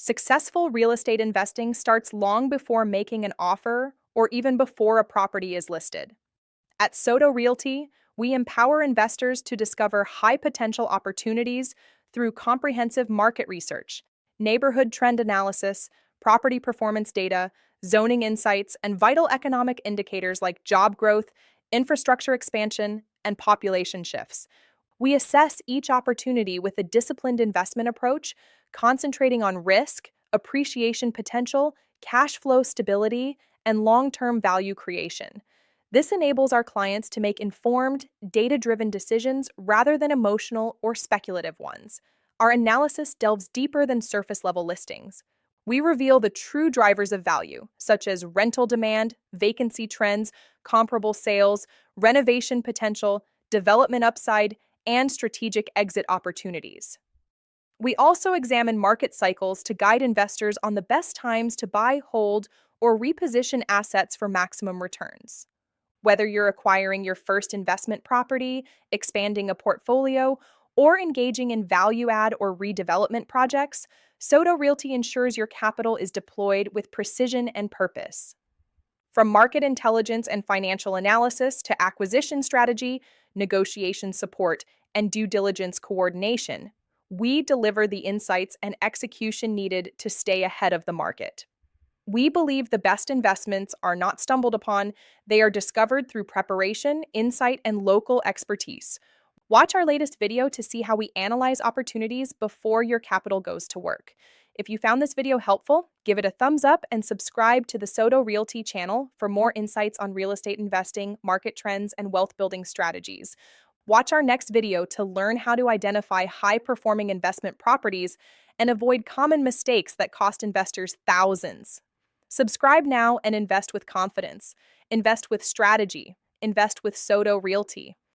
Successful real estate investing starts long before making an offer or even before a property is listed. At Sodo Realty, we empower investors to discover high potential opportunities through comprehensive market research, neighborhood trend analysis, property performance data, zoning insights, and vital economic indicators like job growth, infrastructure expansion, and population shifts. We assess each opportunity with a disciplined investment approach, concentrating on risk, appreciation potential, cash flow stability, and long term value creation. This enables our clients to make informed, data driven decisions rather than emotional or speculative ones. Our analysis delves deeper than surface level listings. We reveal the true drivers of value, such as rental demand, vacancy trends, comparable sales, renovation potential, development upside, and strategic exit opportunities. We also examine market cycles to guide investors on the best times to buy, hold, or reposition assets for maximum returns. Whether you're acquiring your first investment property, expanding a portfolio, or engaging in value add or redevelopment projects, Sodo Realty ensures your capital is deployed with precision and purpose. From market intelligence and financial analysis to acquisition strategy, negotiation support, and due diligence coordination, we deliver the insights and execution needed to stay ahead of the market. We believe the best investments are not stumbled upon, they are discovered through preparation, insight, and local expertise. Watch our latest video to see how we analyze opportunities before your capital goes to work. If you found this video helpful, give it a thumbs up and subscribe to the Sodo Realty channel for more insights on real estate investing, market trends, and wealth building strategies. Watch our next video to learn how to identify high-performing investment properties and avoid common mistakes that cost investors thousands. Subscribe now and invest with confidence. Invest with strategy. Invest with Sodo Realty.